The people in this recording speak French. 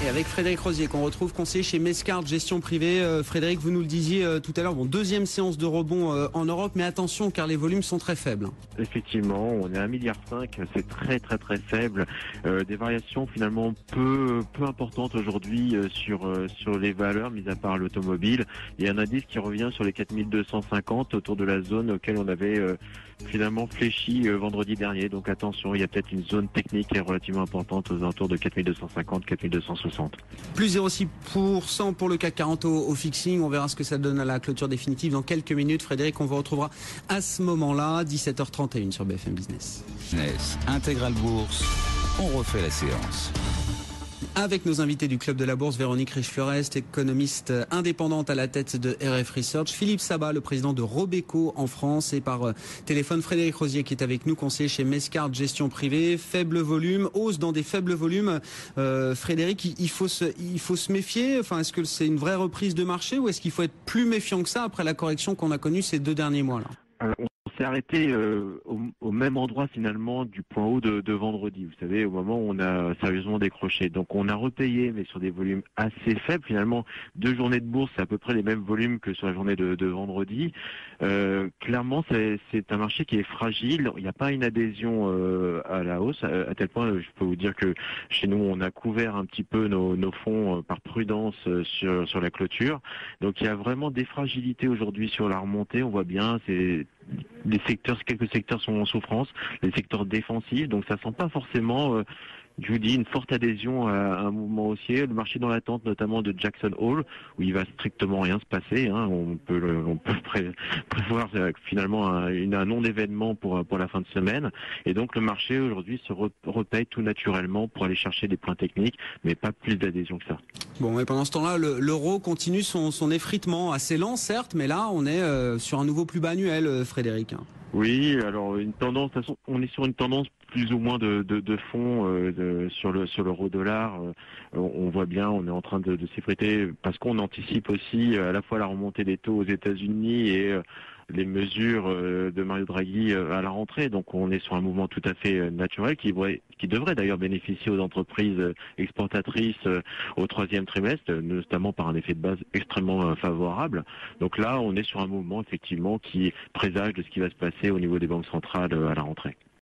Et avec Frédéric Rosier qu'on retrouve conseiller chez Mescard Gestion Privée. Frédéric, vous nous le disiez tout à l'heure, deuxième séance de rebond en Europe, mais attention car les volumes sont très faibles. Effectivement, on est à 1,5 milliard, c'est très faible. Des variations finalement peu importantes aujourd'hui sur les valeurs, mis à part l'automobile. Il y a un indice qui revient sur les 4250 autour de la zone auquel on avait finalement fléchi vendredi dernier. Donc attention, il y a peut-être une zone technique qui est relativement importante aux alentours de 4250, 4260. Plus 0,6% pour le CAC 40 au fixing. On verra ce que ça donne à la clôture définitive dans quelques minutes. Frédéric, on vous retrouvera à ce moment-là, 17h31 sur BFM Business. Intégral Bourse, on refait la séance. Avec nos invités du Club de la Bourse, Véronique Riche-Fleurest, économiste indépendante à la tête de RF Research, Philippe Sabat, le président de Robeco en France, et par téléphone Frédéric Rosier qui est avec nous, conseiller chez Mescard Gestion Privée. Faible volume, hausse dans des faibles volumes. Frédéric, il faut se méfier. Enfin, est-ce que c'est une vraie reprise de marché ou est-ce qu'il faut être plus méfiant que ça après la correction qu'on a connue ces 2 derniers mois là? On s'est arrêté au même endroit finalement du point haut de vendredi. Vous savez, au moment où on a sérieusement décroché. Donc on a repayé, mais sur des volumes assez faibles. Finalement, 2 journées de bourse, c'est à peu près les mêmes volumes que sur la journée de vendredi. Clairement, c'est un marché qui est fragile. Il n'y a pas une adhésion à la hausse, à tel point, je peux vous dire que chez nous, on a couvert un petit peu nos fonds par prudence sur la clôture. Donc il y a vraiment des fragilités aujourd'hui sur la remontée. On voit bien, quelques secteurs sont en souffrance, les secteurs défensifs, donc ça sent pas forcément, je vous dis, une forte adhésion à un mouvement haussier. Le marché dans l'attente, notamment de Jackson Hole, où il va strictement rien se passer. On peut prévoir finalement un non-événement pour la fin de semaine. Et donc le marché aujourd'hui se repaye tout naturellement pour aller chercher des points techniques, mais pas plus d'adhésion que ça. Bon, et pendant ce temps-là, l'euro continue son effritement assez lent, certes, mais là, on est sur un nouveau plus bas annuel, Frédéric. Oui, alors une tendance, de toute façon, on est sur une tendance plus ou moins de fond sur l'euro-dollar. On voit bien, on est en train de s'effriter parce qu'on anticipe aussi à la fois la remontée des taux aux États-Unis et les mesures de Mario Draghi à la rentrée. Donc on est sur un mouvement tout à fait naturel qui devrait d'ailleurs bénéficier aux entreprises exportatrices au 3e trimestre, notamment par un effet de base extrêmement favorable. Donc là, on est sur un mouvement effectivement qui présage de ce qui va se passer au niveau des banques centrales à la rentrée.